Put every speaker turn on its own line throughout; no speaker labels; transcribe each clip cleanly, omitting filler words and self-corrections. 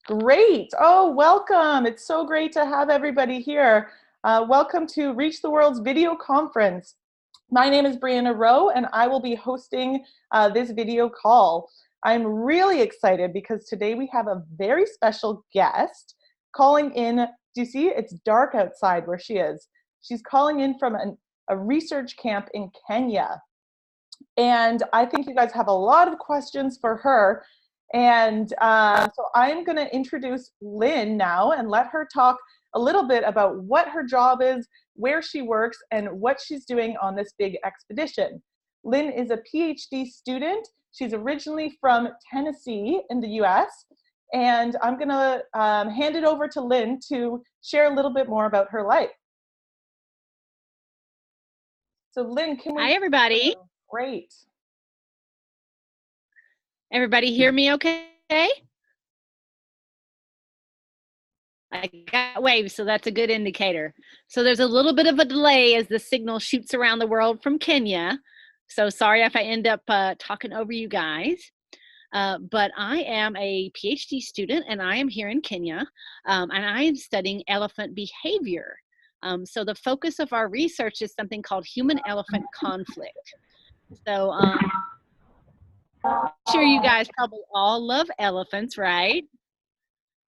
Great. Oh, welcome. It's so great to have everybody here. Welcome to Reach the World's video conference. My name is Brianna Rowe, and I will be hosting this video call. I'm really excited because today we have a very special guest calling in. Do you see? It's dark outside where she is. She's calling in from a research camp in Kenya. And I think you guys have a lot of questions for her. And so I'm going to introduce Lynn now and let her talk a little bit about what her job is, where she works, and what she's doing on this big expedition. Lynn is a PhD student. She's originally from Tennessee in the US. And I'm going to hand it over to Lynn to share a little bit more about her life. So Lynn, can we...
Hi, everybody.
Great.
Everybody hear me okay? I got waves, so that's a good indicator. So there's a little bit of a delay as the signal shoots around the world from Kenya. So sorry if I end up talking over you guys. But I am a PhD student and I am here in Kenya, and I am studying elephant behavior. So the focus of our research is something called human-elephant conflict. So I'm sure you guys probably all love elephants, right?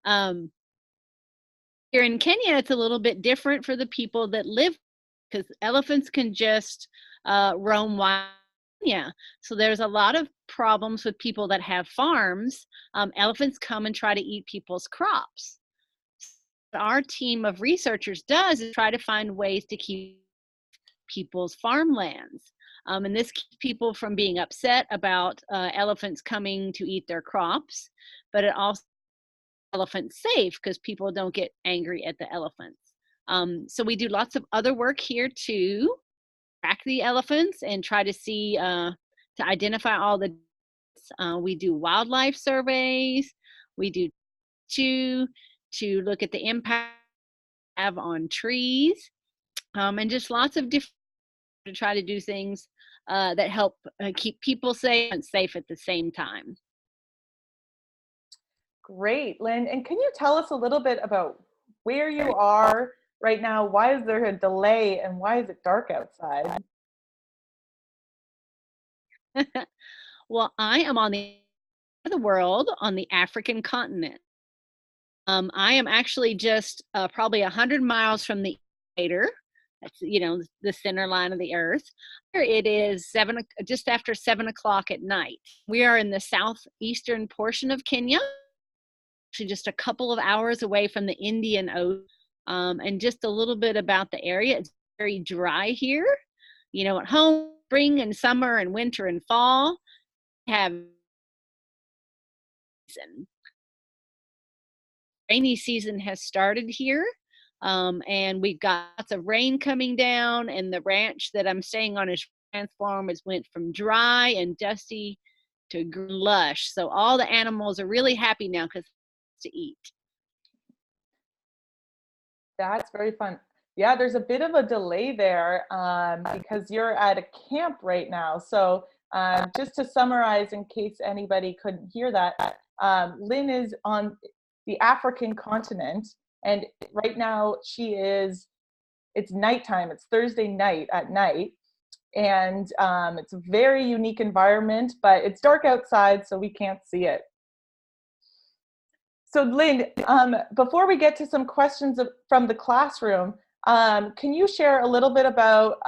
Here in Kenya, it's a little bit different for the people that live, because elephants can just roam wild. Yeah, so there's a lot of problems with people that have farms. Elephants come and try to eat people's crops. What our team of researchers does is try to find ways to keep people's farmlands. And this keeps people from being upset about elephants coming to eat their crops, but it also elephants safe because people don't get angry at the elephants. So we do lots of other work here to track the elephants and try to see, to identify all the, we do wildlife surveys, we do to look at the impact have on trees, and just lots of different to try to do things that help keep people safe and safe at the same time.
Great, Lynn. And can you tell us a little bit about where you are right now? Why is there a delay and why is it dark outside?
Well, I am on the world on the African continent. I am actually just probably 100 miles from the equator. That's, the center line of the earth. Here it is just after 7 o'clock at night. We are in the southeastern portion of Kenya, actually just a couple of hours away from the Indian Ocean. And just a little bit about the area. It's very dry here. At home, spring and summer and winter and fall have season. Rainy season has started here, and we've got lots of rain coming down, and the ranch that I'm staying on is transformed. It's went from dry and dusty to lush. So all the animals are really happy now because to eat.
That's very fun. Yeah, there's a bit of a delay there because you're at a camp right now. So just to summarize, in case anybody couldn't hear that, Lynn is on the African continent, and right now it's nighttime. It's Thursday night at night, and it's a very unique environment, but it's dark outside, so we can't see it. So Lynn, before we get to some questions from the classroom, can you share a little bit about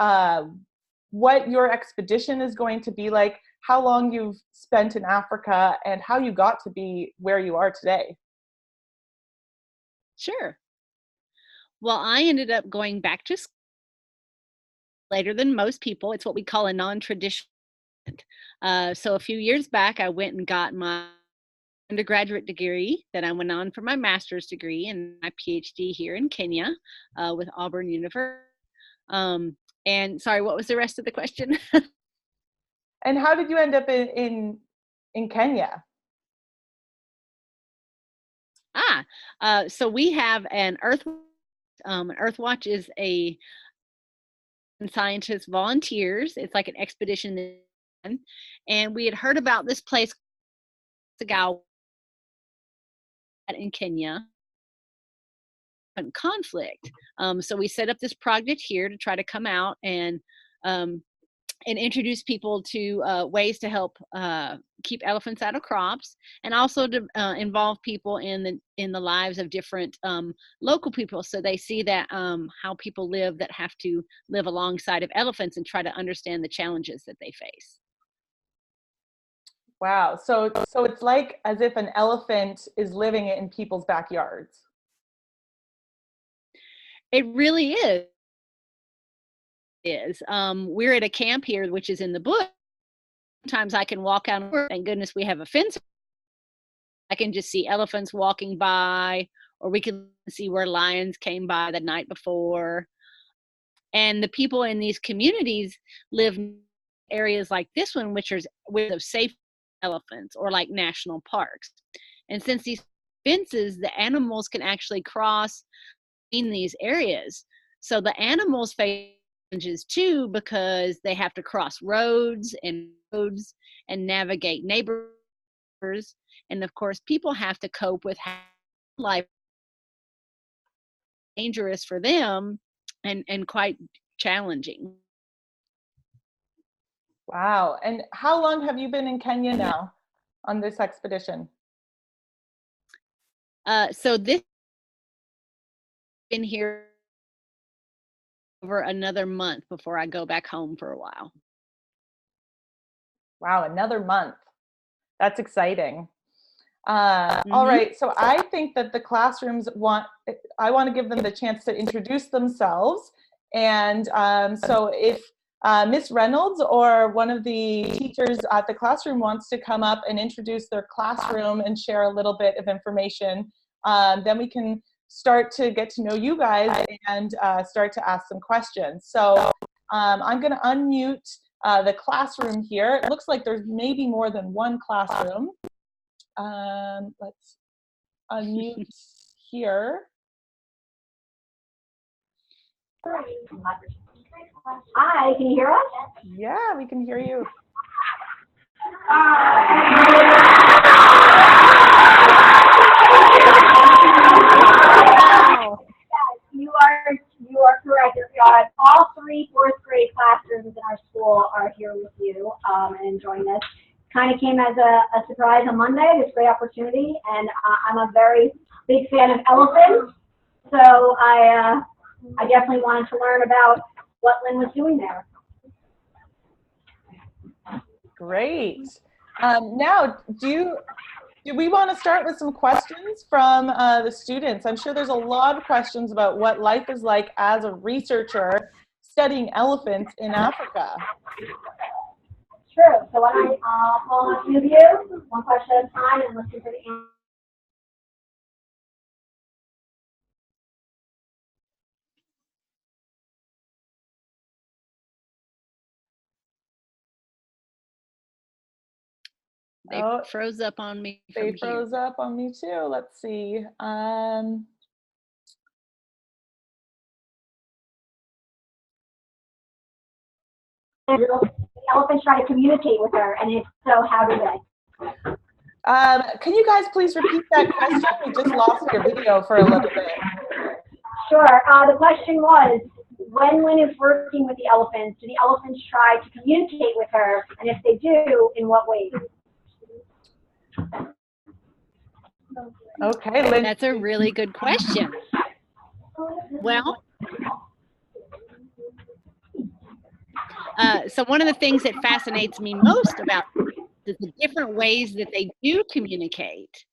what your expedition is going to be like, how long you've spent in Africa, and how you got to be where you are today?
Sure. Well, I ended up going back to school later than most people. It's what we call a non-traditional. So a few years back, I went and got my undergraduate degree. Then I went on for my master's degree and my PhD here in Kenya with Auburn University. And sorry, what was the rest of the question?
And how did you end up in Kenya?
So we have an Earth. Earthwatch is a scientists volunteers. It's like an expedition, and we had heard about this place ago in Kenya and conflict. So we set up this project here to try to come out and introduce people to ways to help keep elephants out of crops, and also to involve people in the lives of different local people, so they see that how people live that have to live alongside of elephants, and try to understand the challenges that they face.
Wow. So it's like as if an elephant is living in people's backyards.
It really is. We're at a camp here, which is in the bush. Sometimes I can walk out, and thank goodness we have a fence. I can just see elephants walking by, or we can see where lions came by the night before. And the people in these communities live in areas like this one, which are with safe elephants, or like national parks. And since these fences, the animals can actually cross in these areas. So the animals face challenges too, because they have to cross roads and navigate neighbors. And of course, people have to cope with life dangerous for them, and quite challenging.
Wow. And how long have you been in Kenya now on this expedition?
So this been here over another month before I go back home for a while.
Wow, another month. That's exciting.
Mm-hmm.
All right, so I think that the classrooms I want to give them the chance to introduce themselves. And so if Miss Reynolds or one of the teachers at the classroom wants to come up and introduce their classroom and share a little bit of information, then we can start to get to know you guys and start to ask some questions. So I'm going to unmute the classroom here. It looks like there's maybe more than one classroom. Let's unmute here.
Hi, can you hear us?
Yeah, we can hear you.
You are correct. All three fourth grade classrooms in our school are here with you and enjoying this. Kind of came as a surprise on Monday, this great opportunity, and I'm a very big fan of elephants, so I definitely wanted to learn about what Lynn was doing there.
Great. Now, do we want to start with some questions from the students? I'm sure there's a lot of questions about what life is like as a researcher studying elephants in Africa.
Sure. So why don't I call on a few of you, one question at a time, and listen to the answer.
They froze up on me from
They froze
here.
up on me too. Let's see.
Elephants try to communicate with her, and if so, how do they?
Can you guys please repeat that question? We just lost your video for a little bit.
Sure. The question was, when Lynn is working with the elephants, do the elephants try to communicate with her? And if they do, in what ways?
Okay, Lynn.
That's a really good question. Well, so one of the things that fascinates me most about is the different ways that they do communicate.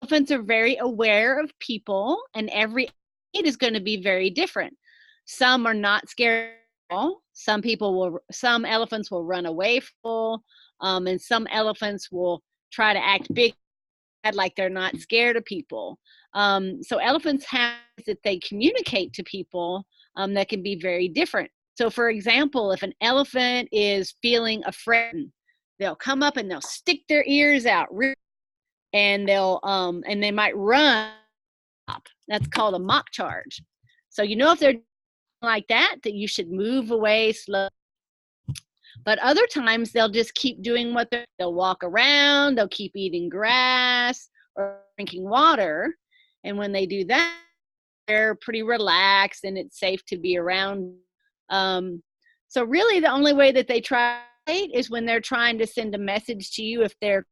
Elephants are very aware of people, and every it is going to be very different. Some are not scared at all. Some elephants will run away from, and some elephants will try to act big, like they're not scared of people. So elephants have that they communicate to people that can be very different. So for example, if an elephant is feeling afraid, they'll come up and they'll stick their ears out, and they might run up. That's called a mock charge. So you know if they're like that you should move away slowly. But other times they'll just keep doing they'll walk around, they'll keep eating grass, or drinking water. And when they do that, they're pretty relaxed and it's safe to be around. So really the only way that they try is when they're trying to send a message to you if they're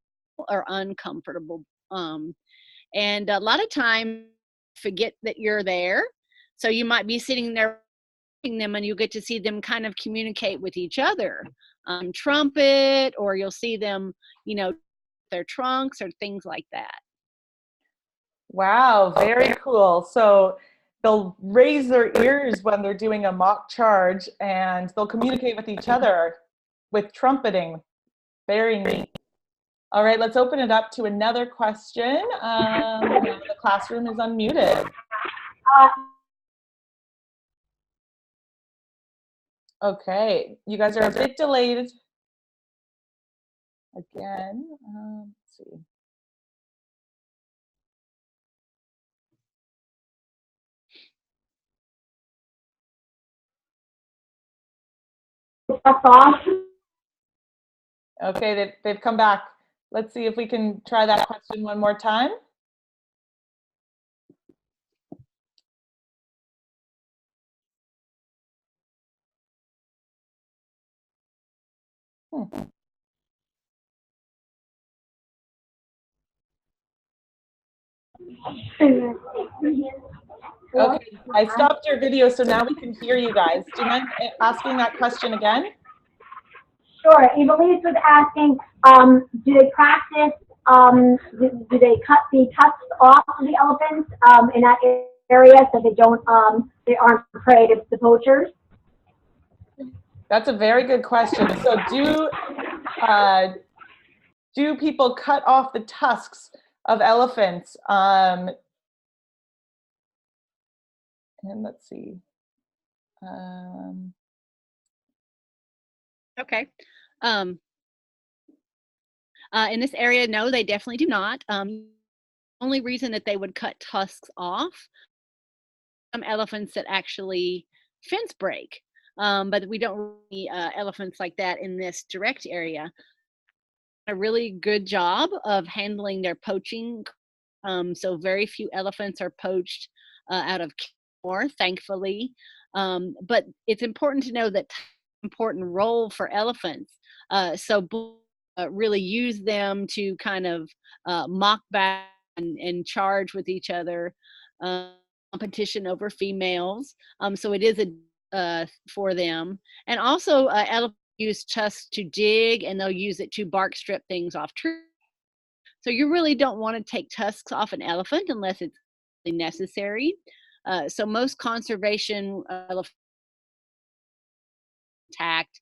or uncomfortable. And a lot of times forget that you're there. So you might be sitting there watching them and you get to see them kind of communicate with each other. Trumpet, or you'll see them, you know, their trunks or things like that.
Wow, very cool. So they'll raise their ears when they're doing a mock charge, and they'll communicate with each other with trumpeting. Very neat. All right, let's open it up to another question. The classroom is unmuted. Okay, you guys are a bit delayed. Again, let's see. Okay, they've come back. Let's see if we can try that question one more time. Okay, I stopped your video, so now we can hear you guys. Do you mind asking that question again?
Sure. Evelise was asking, do they practice, do they cut the tusks off of the elephants in that area so they aren't prey to the poachers?
That's a very good question. So do people cut off the tusks of elephants? And let's see.
Okay. In this area, no, they definitely do not. Only reason that they would cut tusks off, some elephants that actually fence break, but we don't see elephants like that in this direct area. A really good job of handling their poaching. So very few elephants are poached out of Kenmore, thankfully. But it's important to know that important role for elephants. Really use them to kind of mock back and charge with each other, competition over females. So it is for them. And also elephants use tusks to dig, and they'll use it to bark strip things off trees. So you really don't want to take tusks off an elephant unless it's necessary. So most conservation elephants attacked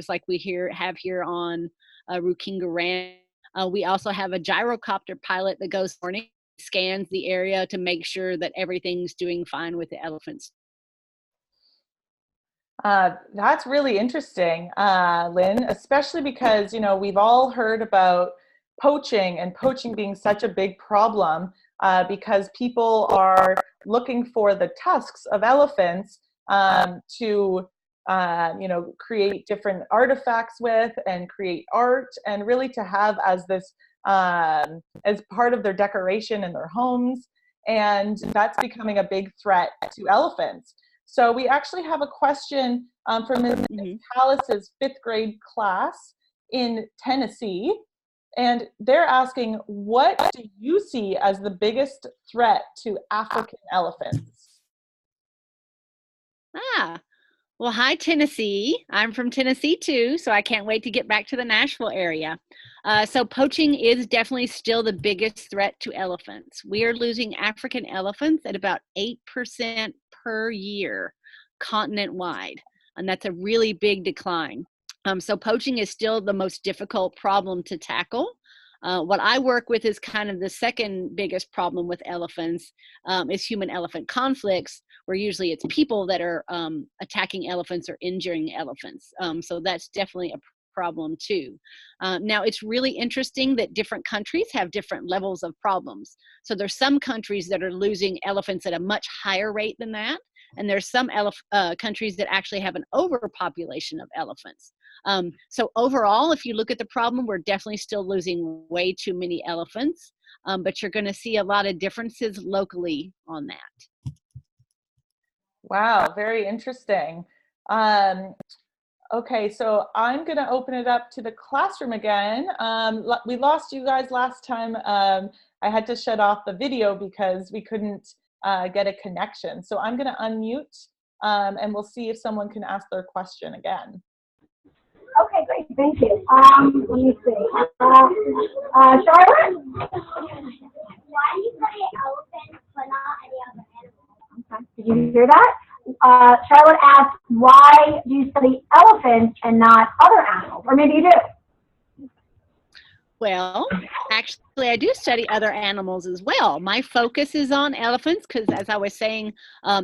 like we have here on Rukinga Ranch. We also have a gyrocopter pilot that goes morning, scans the area to make sure that everything's doing fine with the elephants.
That's really interesting, Lynn, especially because, you know, we've all heard about poaching and poaching being such a big problem because people are looking for the tusks of elephants to you know, create different artifacts with and create art, and really to have as this as part of their decoration in their homes. And that's becoming a big threat to elephants. So we actually have a question from Ms. Callis's 5th grade class in Tennessee. And they're asking, what do you see as the biggest threat to African elephants?
Well, hi, Tennessee. I'm from Tennessee too, so I can't wait to get back to the Nashville area. So poaching is definitely still the biggest threat to elephants. We are losing African elephants at about 8% per year, continent-wide, and that's a really big decline. So poaching is still the most difficult problem to tackle. What I work with is kind of the second biggest problem with elephants is human-elephant conflicts, where usually it's people that are attacking elephants or injuring elephants. So that's definitely a problem too. Now it's really interesting that different countries have different levels of problems. So there's some countries that are losing elephants at a much higher rate than that. and there's some countries that actually have an overpopulation of elephants. So overall, if you look at the problem, we're definitely still losing way too many elephants, but you're going to see a lot of differences locally on that.
Wow, very interesting. Okay, so I'm going to open it up to the classroom again. We lost you guys last time. I had to shut off the video because we couldn't get a connection. So I'm going to unmute and we'll see if someone can ask their question again.
Okay, great. Thank you. Let me see. Charlotte? Why do you study elephants but not any other animals? Okay. Did you hear that? Charlotte asked, why do you study elephants and not other animals? Or maybe you do.
Well, actually, I do study other animals as well. My focus is on elephants because, as I was saying,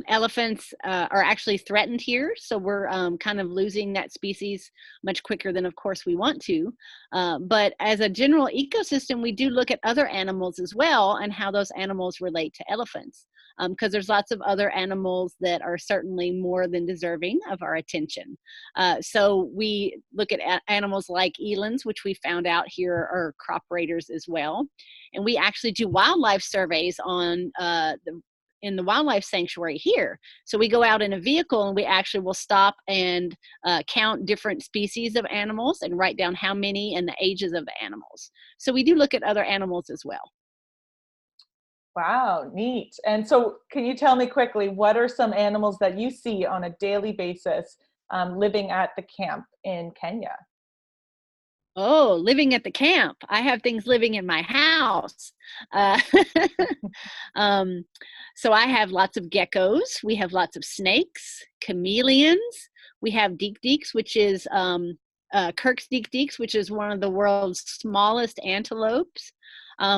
elephants are actually threatened here. So we're kind of losing that species much quicker than, of course, we want to. But as a general ecosystem, we do look at other animals as well and how those animals relate to elephants. Because there's lots of other animals that are certainly more than deserving of our attention. So we look at animals like elands, which we found out here are crop raiders as well. And we actually do wildlife surveys on in the wildlife sanctuary here. So we go out in a vehicle and we actually will stop and count different species of animals and write down how many and the ages of the animals. So we do look at other animals as well.
Wow, neat. And so can you tell me quickly, what are some animals that you see on a daily basis living at the camp in Kenya?
Oh, living at the camp. I have things living in my house. So I have lots of geckos. We have lots of snakes, chameleons. We have deek-deeks, which is Kirk's deek-deeks, which is one of the world's smallest antelopes.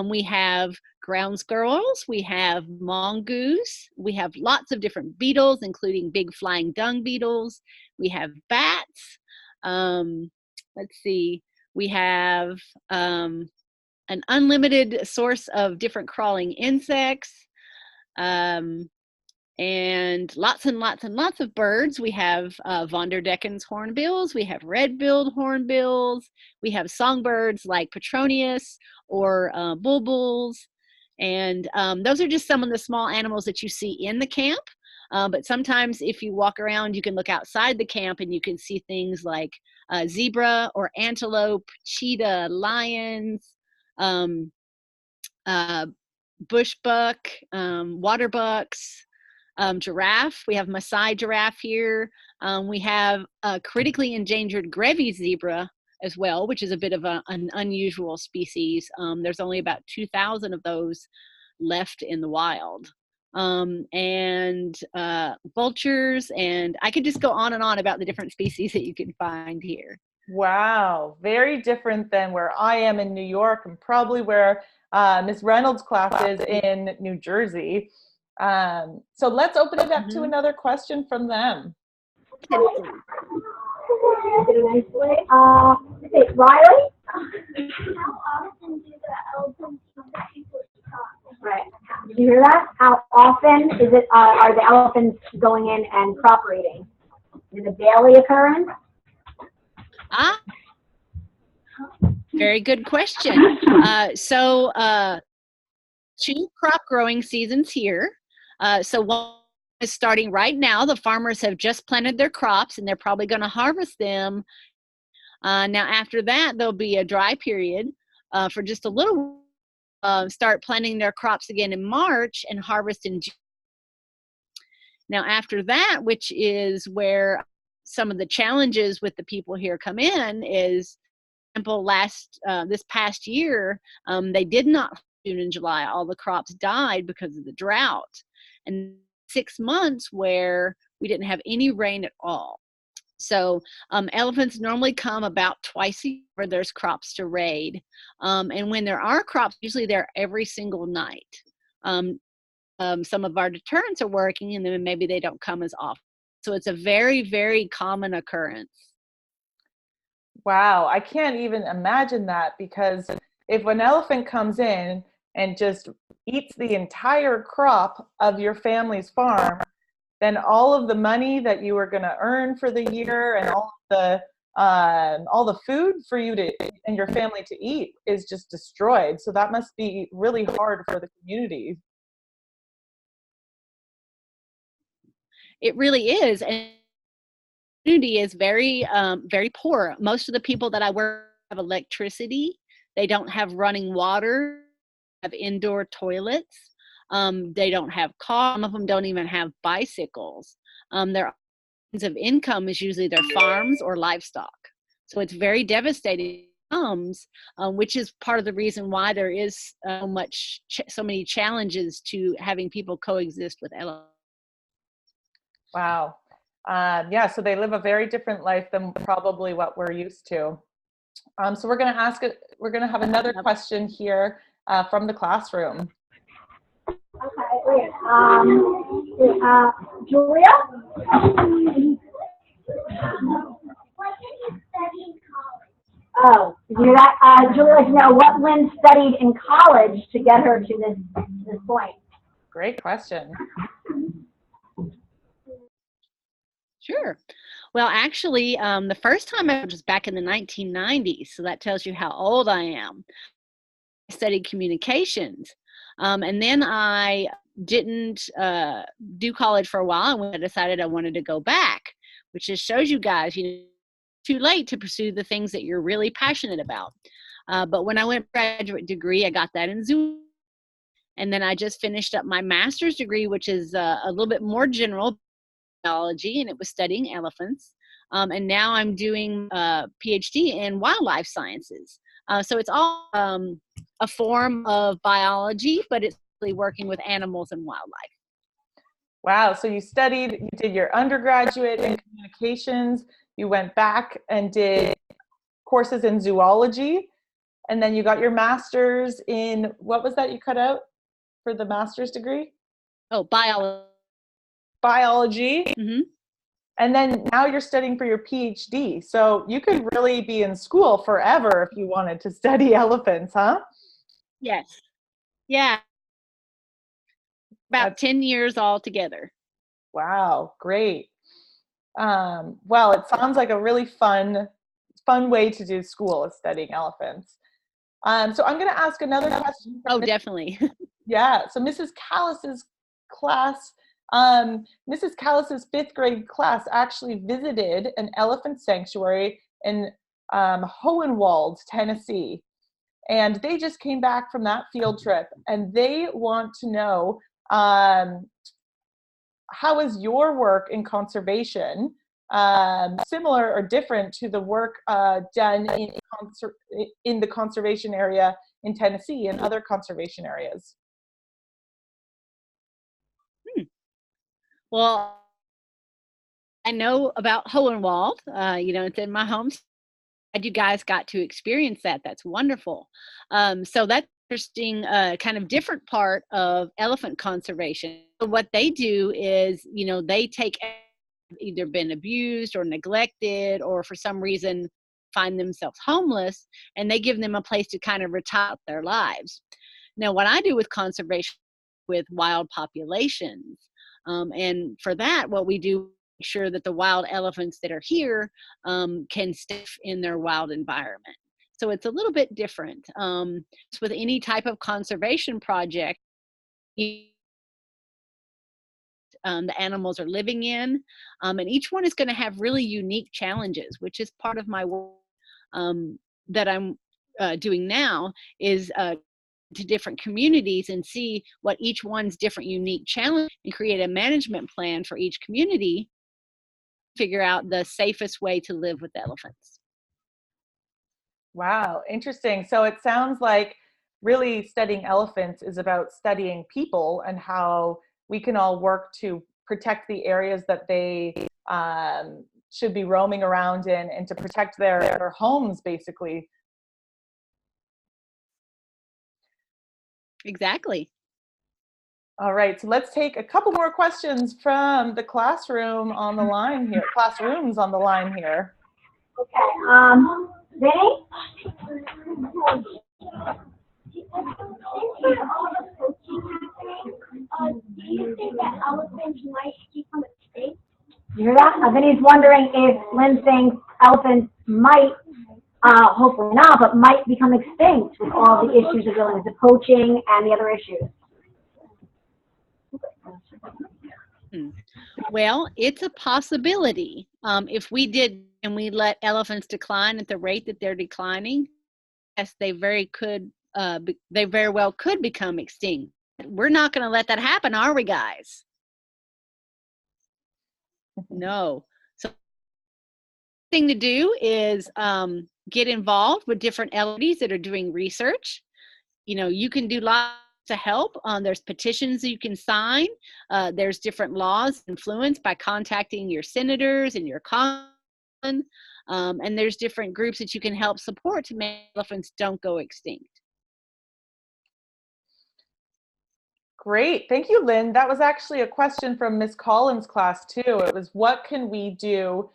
We have ground squirrels, we have mongoose, we have lots of different beetles, including big flying dung beetles. We have bats. Let's see, we have an unlimited source of different crawling insects. And lots of birds. We have von der Decken's hornbills, we have red-billed hornbills, we have songbirds like Petronius or bulbuls, and those are just some of the small animals that you see in the camp. But sometimes if you walk around, you can look outside the camp and you can see things like zebra or antelope, cheetah, lions, bushbuck, water bucks, giraffe. We have Maasai giraffe here. We have a critically endangered Grevy's zebra as well, which is a bit of an unusual species. There's only about 2,000 of those left in the wild. And vultures, and I could just go on and on about the different species that you can find here.
Wow, very different than where I am in New York and probably where Ms. Reynolds' class is in New Jersey. So let's open it up to another question from them.
Riley? How often do the elephants come to people's crops? Right. Did you hear that? How often are the elephants going in and crop raiding? Is it a daily occurrence?
Very good question. So 2 crop growing seasons here. So one is starting right now. The farmers have just planted their crops and they're probably going to harvest them. Now after that, there'll be a dry period for just a little. Start planting their crops again in March and harvest in June. Now after that, which is where some of the challenges with the people here come in, is, for example, this past year, they did not June and July. All the crops died because of the drought, and 6 months where we didn't have any rain at all. So elephants normally come about twice a year where there's crops to raid. And when there are crops, usually they're every single night. Some of our deterrents are working and then maybe they don't come as often. So it's a very, very common occurrence.
Wow, I can't even imagine that, because if an elephant comes in and just eats the entire crop of your family's farm, then all of the money that you were going to earn for the year and all the food for you to and your family to eat is just destroyed. So that must be really hard for the community.
It really is, and the community is very, very poor. Most of the people that I work with have electricity. They don't have running water, have indoor toilets. They don't have cars. Some of them don't even have bicycles. Their means of income is usually their farms or livestock. So it's very devastating, which is part of the reason why there is so many challenges to having people coexist with elephants.
Wow. Yeah, so they live a very different life than probably what we're used to. So we're going to have another question here from the classroom.
Okay, great. Julia? Oh, did you hear that? Julia wants to know what Lynn studied in college to get her to this point.
Great question.
Sure. Well, actually, the first time I was back in the 1990s, so that tells you how old I am. I studied communications, and then I didn't do college for a while, and I decided I wanted to go back, which just shows you guys, too late to pursue the things that you're really passionate about. But when I went graduate degree, I got that in zoology, and then I just finished up my master's degree, which is a little bit more general biology, and it was studying elephants. And now I'm doing a PhD in wildlife sciences. So it's all a form of biology, but it's really working with animals and wildlife.
Wow, so you did your undergraduate in communications, you went back and did courses in zoology, and then you got your master's in, what was that you cut out for the master's degree?
Oh, biology.
Biology.
Mm-hmm.
And then now you're studying for your PhD. So you could really be in school forever if you wanted to study elephants, huh?
Yes. Yeah. About 10 years altogether.
Wow, great. Well, it sounds like a really fun way to do school is studying elephants. So I'm going to ask another question.
Oh, definitely.
Yeah. So Mrs. Callis's class, Mrs. Callis's 5th grade class actually visited an elephant sanctuary in Hohenwald, Tennessee. And they just came back from that field trip, and they want to know, how is your work in conservation similar or different to the work done in the conservation area in Tennessee and other conservation areas?
Well, I know about Hohenwald. It's in my home. You guys got to experience that. That's wonderful. So that's interesting, kind of different part of elephant conservation. So what they do is, they take either been abused or neglected or for some reason find themselves homeless, and they give them a place to kind of retire their lives. Now, what I do with conservation with wild populations, and for that, what we do make sure that the wild elephants that are here can stay in their wild environment. So it's a little bit different. With any type of conservation project, the animals are living in, and each one is going to have really unique challenges, which is part of my work that I'm doing now is to different communities and see what each one's different unique challenge and create a management plan for each community, figure out the safest way to live with elephants.
Wow, interesting. So it sounds like really studying elephants is about studying people and how we can all work to protect the areas that they should be roaming around in and to protect their homes, basically.
Exactly.
All right, so let's take a couple more questions from the classrooms on the line here.
Okay, Vinny? Do you think that elephants might keep on the You hear that? Vinny's wondering if Lynn thinks elephants might, hopefully not, but might become extinct with all the issues of dealing with the poaching and the other issues.
Well, it's a possibility. If we did and we let elephants decline at the rate that they're declining, yes, they very well could become extinct. We're not going to let that happen, are we, guys? No. So the thing to do is get involved with different entities that are doing research. You know, you can do lots to help. There's petitions that you can sign. There's different laws influenced by contacting your senators and your congressmen. And there's different groups that you can help support to make elephants don't go extinct.
Great. Thank you, Lynn. That was actually a question from Miss Collins' class, too. It was, what can we do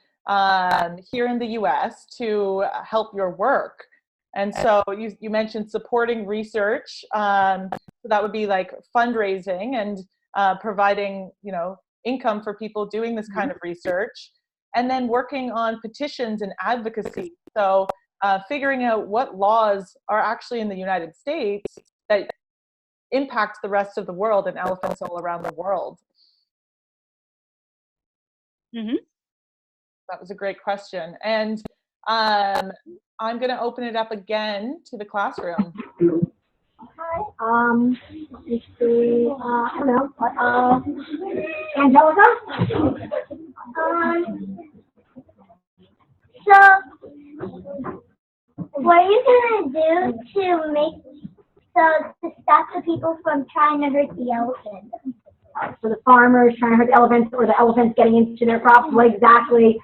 here in the U.S. to help your work? And so you mentioned supporting research. So that would be like fundraising and providing, you know, income for people doing this kind of research. And then working on petitions and advocacy. So figuring out what laws are actually in the United States that impact the rest of the world and elephants all around the world. That was a great question. And I'm going to open it up again to the classroom.
Hi. Let's see. I don't know. Angelica?
So, what are you going to do to make, to stop the people from trying to hurt the elephants?
So the farmers trying to hurt the elephants, or the elephants getting into their crops, what exactly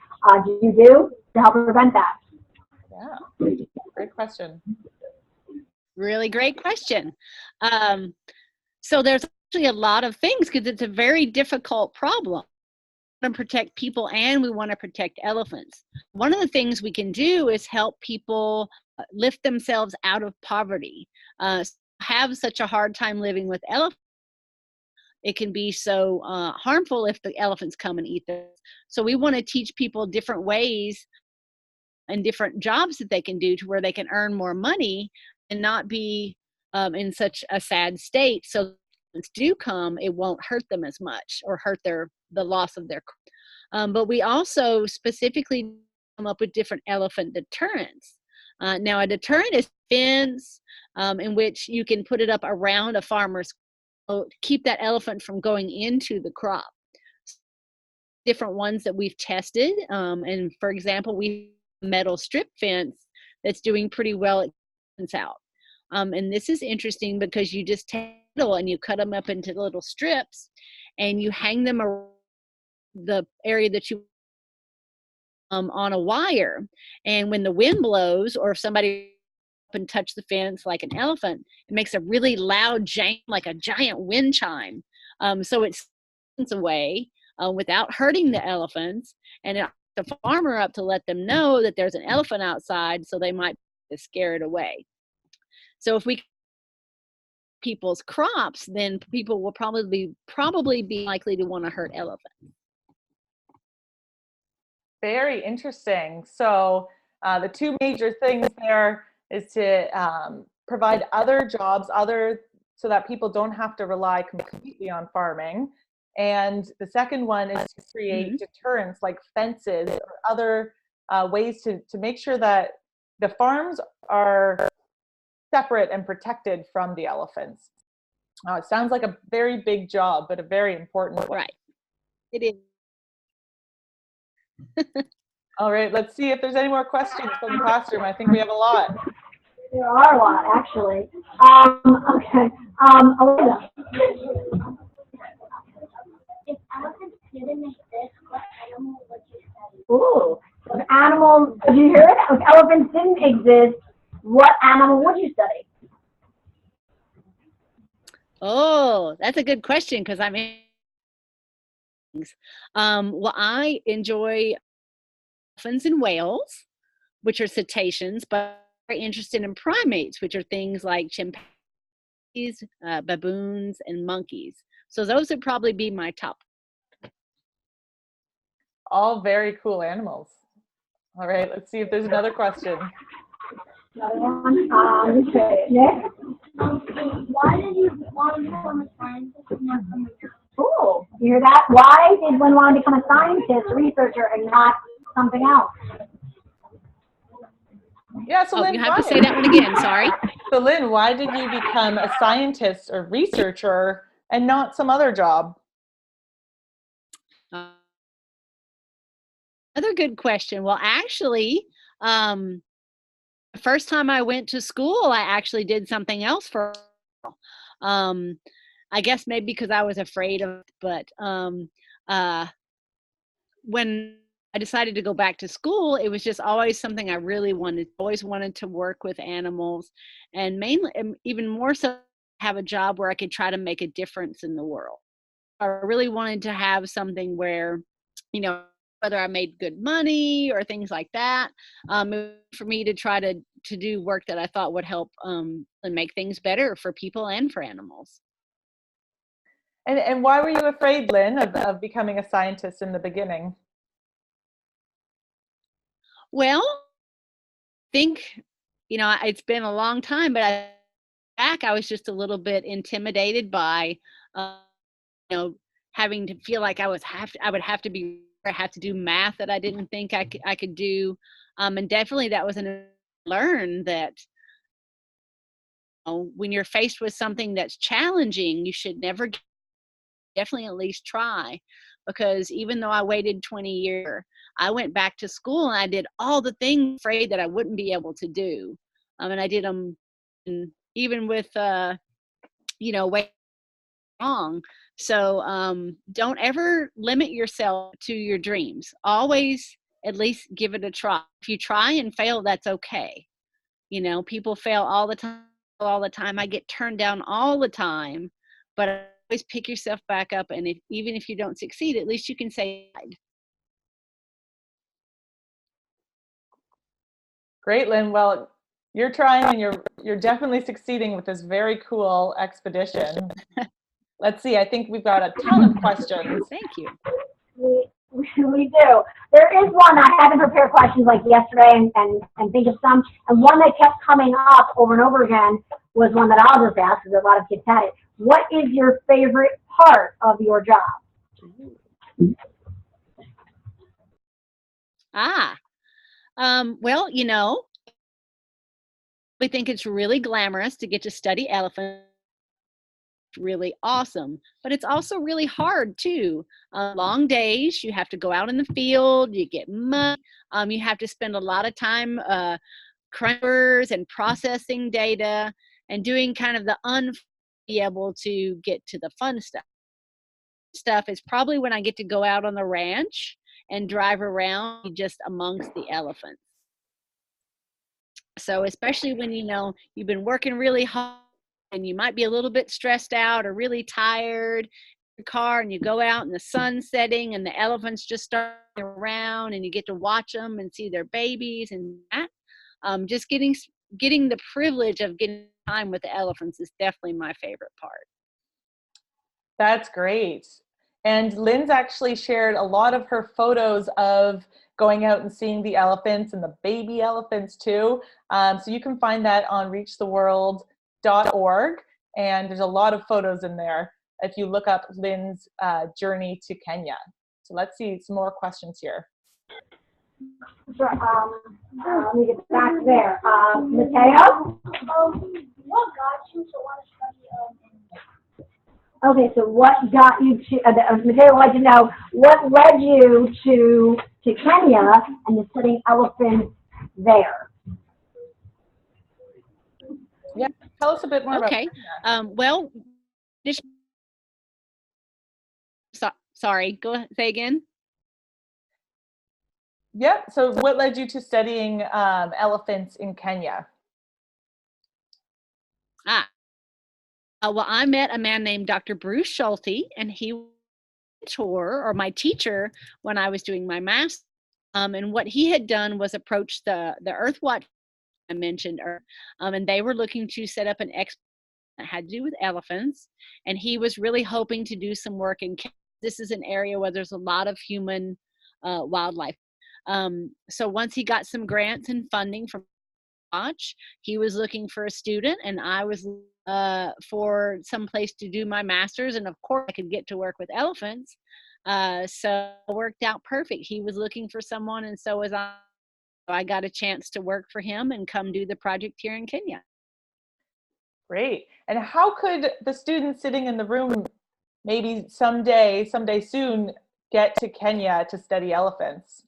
do you do to help prevent that?
Yeah, great question.
Really great question. So there's actually a lot of things because it's a very difficult problem. We want to protect people and we want to protect elephants. One of the things we can do is help people lift themselves out of poverty. Have such a hard time living with elephants. It can be so harmful if the elephants come and eat them. So we want to teach people different ways and different jobs that they can do to where they can earn more money and not be in such a sad state. So when elephants do come, it won't hurt them as much or hurt the loss of their. But we also specifically come up with different elephant deterrents. Now a deterrent is fence in which you can put it up around a farmer's to keep that elephant from going into the crop. Different ones that we've tested, and for example, we have a metal strip fence that's doing pretty well at out. And this is interesting because you just take metal and you cut them up into little strips, and you hang them around the area that you on a wire. And when the wind blows, or if somebody and touch the fence like an elephant, it makes a really loud jam, like a giant wind chime. So it sends away without hurting the elephants, and it the farmer up to let them know that there's an elephant outside, so they might scare it away. So if we people's crops, then people will probably be likely to want to hurt elephants.
Very interesting. So the two major things there is to provide other jobs, so that people don't have to rely completely on farming. And the second one is to create deterrents like fences or other ways to make sure that the farms are separate and protected from the elephants. It sounds like a very big job, but a very important one.
Right. It is.
All right, let's see if there's any more questions from the classroom. I think we have a lot.
There are a lot, actually. Okay. Alyssa.
If elephants didn't exist, what animal would you study?
Ooh, if animals, did you hear it? If elephants didn't exist, what animal would you study?
Oh, that's a good question because I'm in. Well, I enjoy dolphins and whales, which are cetaceans, but I'm very interested in primates, which are things like chimpanzees, baboons, and monkeys. So those would probably be my top.
All very cool animals. All right, let's see if there's another question.
Another one. Okay. Nick?
Why did you want to become a scientist and not become a doctor?
Cool. You hear that? Why did Lynn want to become a scientist, researcher, and not something else?
Yeah, so Lynn,
you have to say that one again, sorry.
So Lynn, why did you become a scientist or researcher and not some other job?
Another good question. Well, actually, the first time I went to school, I actually did something else for I guess maybe because I was afraid of it, but when I decided to go back to school, it was just always something I really always wanted to work with animals, and mainly, even more so, have a job where I could try to make a difference in the world. I really wanted to have something where, whether I made good money or things like that, for me to try to do work that I thought would help and make things better for people and for animals.
And why were you afraid, Lynn, of becoming a scientist in the beginning?
Well, I think, it's been a long time, but I was just a little bit intimidated by, having to feel like I would have to do math that I didn't think I could do. And definitely that was learn that when you're faced with something that's challenging, you should never definitely at least try, because even though I waited 20 years, I went back to school and I did all the things afraid that I wouldn't be able to do. And I did them, even with, way wrong. So don't ever limit yourself to your dreams. Always at least give it a try. If you try and fail, that's okay. People fail all the time. I get turned down all the time, but always pick yourself back up. And even if you don't succeed, at least you can say,
Great, Lynn. Well, you're trying and you're definitely succeeding with this very cool expedition. Let's see, I think we've got a ton of questions.
Thank you.
We do. There is one, I haven't prepared questions like yesterday and think of some, and one that kept coming up over and over again was one that I'll just ask because a lot of kids had it. What is your favorite part of your job?
Well, we think it's really glamorous to get to study elephants. Really awesome, but it's also really hard too. Long days, you have to go out in the field, you get mud, you have to spend a lot of time crunchers and processing data and doing kind of the be able to get to the fun stuff is probably when I get to go out on the ranch and drive around just amongst the elephants. So especially when you've been working really hard and you might be a little bit stressed out or really tired in your car, and you go out and the sun's setting and the elephants just start around and you get to watch them and see their babies and that. Just getting the privilege of getting time with the elephants is definitely my favorite part.
That's great. And Lynn's actually shared a lot of her photos of going out and seeing the elephants and the baby elephants too. So you can find that on reachtheworld.org, and there's a lot of photos in there if you look up Lynn's journey to Kenya. So let's see some more questions here.
Sure. Let me get back there. Mateo?
What got you to want to study
Okay, so what got you to, Mateo wanted to know, what led you to Kenya and to studying elephants there?
Yeah, tell us a bit more about Kenya.
Well, sorry, go ahead, say again.
Yeah, so what led you to studying elephants in Kenya?
Well, I met a man named Dr. Bruce Schulte, and he was my teacher when I was doing my master's. And what he had done was approach the Earthwatch I mentioned, and they were looking to set up an expedition that had to do with elephants, and he was really hoping to do some work in Kenya. This is an area where there's a lot of human wildlife. So once he got some grants and funding from Watch, he was looking for a student, and I was for some place to do my master's, and of course I could get to work with elephants. So it worked out perfect. He was looking for someone, and so was I. I got a chance to work for him and come do the project here in Kenya.
Great. And how could the students sitting in the room maybe someday soon, get to Kenya to study elephants?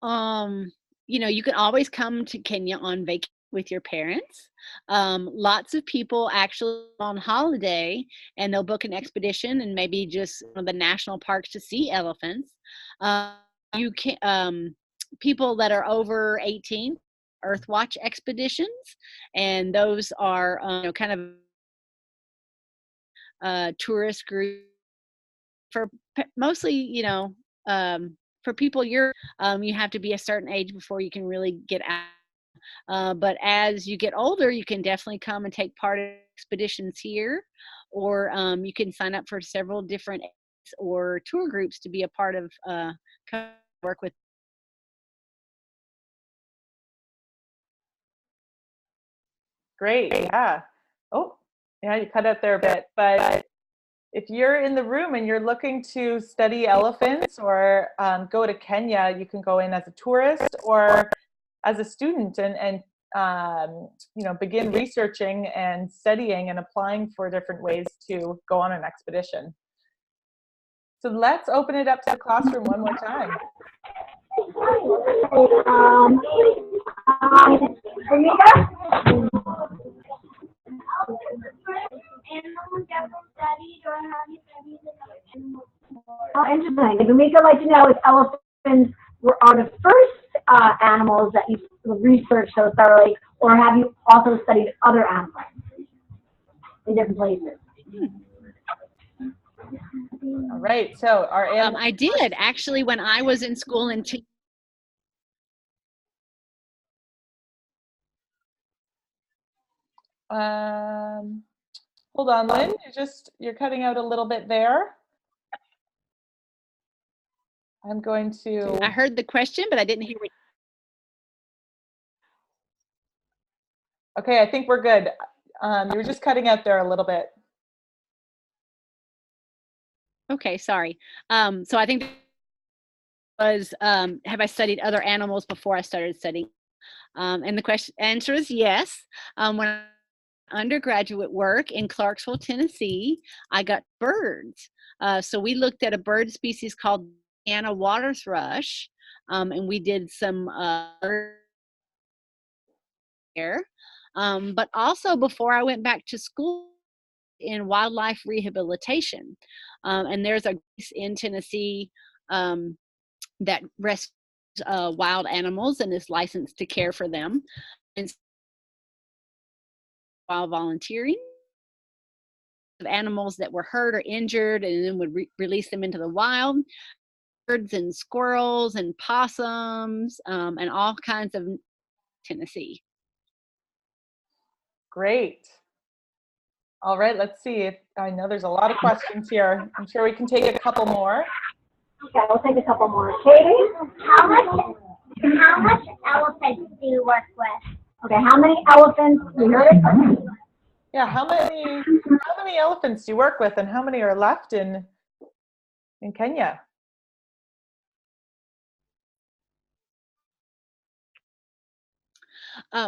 You know, you can always come to Kenya on vacation with your parents. Lots of people actually on holiday, and they'll book an expedition and maybe just one of the national parks to see elephants. You can people that are over 18, Earth Watch expeditions, and those are kind of tourist group for mostly, for people you have to be a certain age before you can really get out. But as you get older, you can definitely come and take part in expeditions here, or you can sign up for several different or tour groups to be a part of work with.
Great. Yeah. Oh, yeah, you cut out there a bit, but if you're in the room and you're looking to study elephants or go to Kenya, you can go in as a tourist or as a student and begin researching and studying and applying for different ways to go on an expedition. So let's open it up to the classroom one more time.
Oh, interesting. If Bhumika would like to know if elephants are the first animals that you researched so thoroughly, or have you also studied other animals in different places?
All right. So our
I did actually when I was in school in.
Hold on, Lynn. You're cutting out a little bit there. I'm going to.
I heard the question, but I didn't hear what.
Okay, I think we're good. You were just cutting out there a little bit.
Okay, sorry. So I think was have I studied other animals before I started studying? And the answer is yes. When I undergraduate work in Clarksville, Tennessee, I got birds. So we looked at a bird species called Anna water thrush, and we did some there. But also before I went back to school in wildlife rehabilitation, and there's a place in Tennessee that rescues wild animals and is licensed to care for them. And while volunteering, of animals that were hurt or injured, and then would release them into the wild. Birds and squirrels and possums and all kinds of Tennessee.
Great. All right, let's see. If I know there's a lot of questions here. I'm sure we can take a couple more.
Okay, we'll take a couple more. Katie?
How much elephants do you work with?
Okay, how many elephants? You heard it?
Yeah, how many elephants do you work with, and how many are left in Kenya?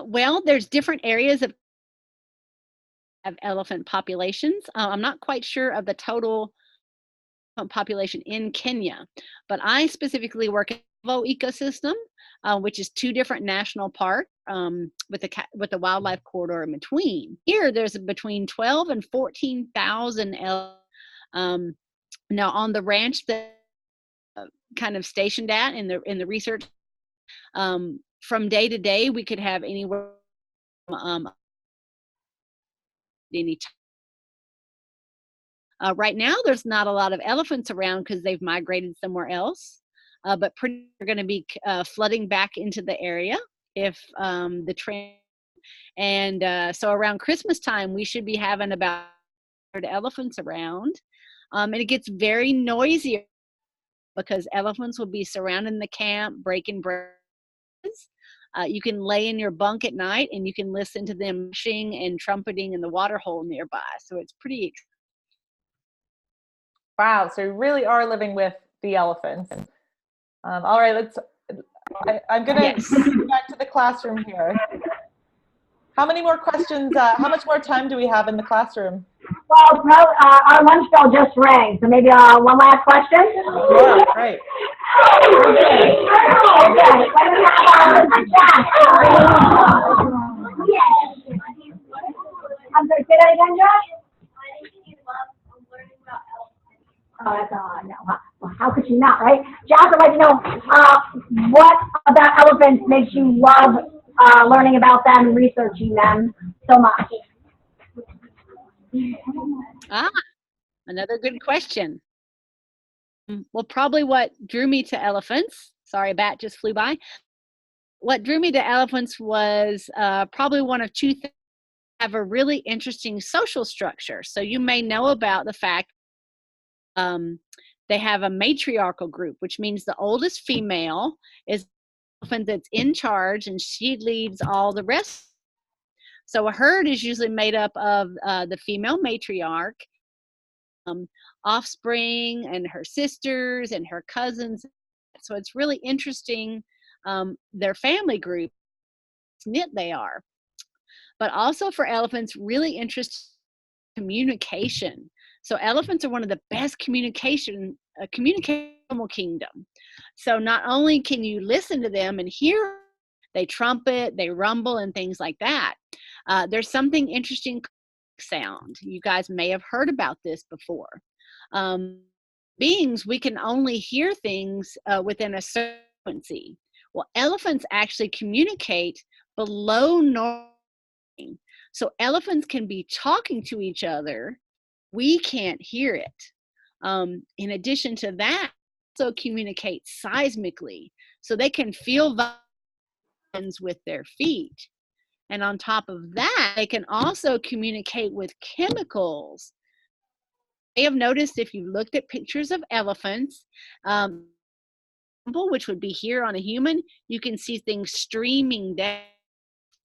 Well, there's different areas of elephant populations. I'm not quite sure of the total population in Kenya, but I specifically work in the ecosystem, which is 2 different national parks with the wildlife corridor in between. Here, there's between 12 and 14,000 elephants. Now, on the ranch that kind of stationed at in the research, from day to day, we could have anywhere any right now, there's not a lot of elephants around because they've migrated somewhere else, but pretty are going to be flooding back into the area if the trend. And so around Christmas time, we should be having about 100 elephants around. And it gets very noisy because elephants will be surrounding the camp, breaking branches. You can lay in your bunk at night and you can listen to them rushing and trumpeting in the water hole nearby. So it's pretty exciting.
Wow, so you really are living with the elephants. All right, I'm gonna
Yes.
go back to the classroom here. How many more questions, how much more time do we have in the classroom?
Well, our lunch bell just rang, so maybe one last question?
Sure, great.
Okay. I'm sorry, say that again, Josh? Oh, that's no. Well, how could you not, right? Josh, I'd like to know what about elephants makes you love learning about them and researching them so much?
Another good question. Well, probably what drew me to elephants. Sorry, a bat just flew by. What drew me to elephants was probably one of two things. Have a really interesting social structure. So you may know about the fact they have a matriarchal group, which means the oldest female is the elephant that's in charge, and she leads all the rest. So a herd is usually made up of the female matriarch, offspring, and her sisters and her cousins. So it's really interesting, their family group, knit they are. But also for elephants, really interesting communication. So elephants are one of the best communication animal kingdom. So not only can you listen to them and hear, they trumpet, they rumble, and things like that. There's something interesting sound. You guys may have heard about this before. Beings, we can only hear things within a certain frequency. Well, elephants actually communicate below normal. So elephants can be talking to each other. We can't hear it. In addition to that, also communicate seismically. So they can feel vibrations with their feet. And on top of that, they can also communicate with chemicals. You may have noticed if you looked at pictures of elephants, which would be here on a human, you can see things streaming down.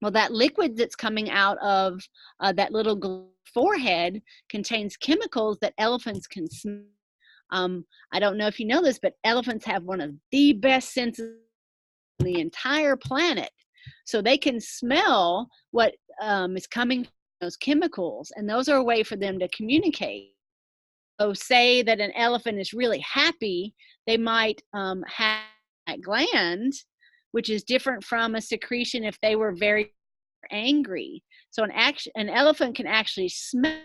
Well, that liquid that's coming out of that little forehead contains chemicals that elephants can smell. I don't know if you know this, but elephants have one of the best senses on the entire planet. So they can smell what is coming from those chemicals, and those are a way for them to communicate. So say that an elephant is really happy, they might have that gland, which is different from a secretion if they were very angry. So an elephant can actually smell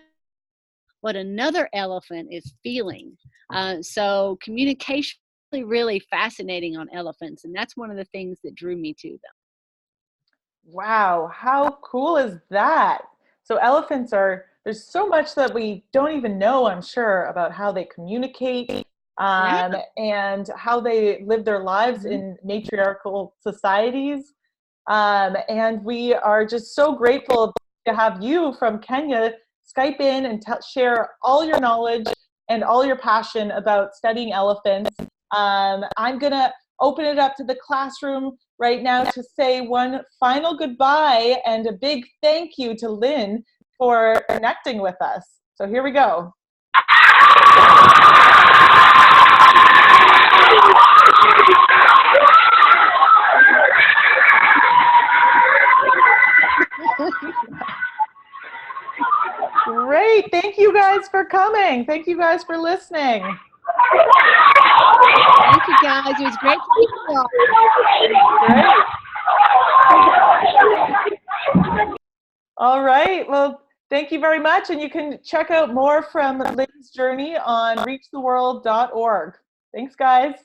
what another elephant is feeling. So communication is really fascinating on elephants, and that's one of the things that drew me to them.
Wow, how cool is that? So elephants there's so much that we don't even know, I'm sure, about how they communicate and how they live their lives in matriarchal societies. And we are just so grateful to have you from Kenya Skype in and share all your knowledge and all your passion about studying elephants. I'm going to open it up to the classroom right now to say one final goodbye and a big thank you to Lynn for connecting with us. So here we go. Great. Thank you guys for coming. Thank you guys for listening.
Thank you guys. It was great to meet you all.
Great. All right. Well, thank you very much. And you can check out more from Lynn's journey on reachtheworld.org. Thanks, guys.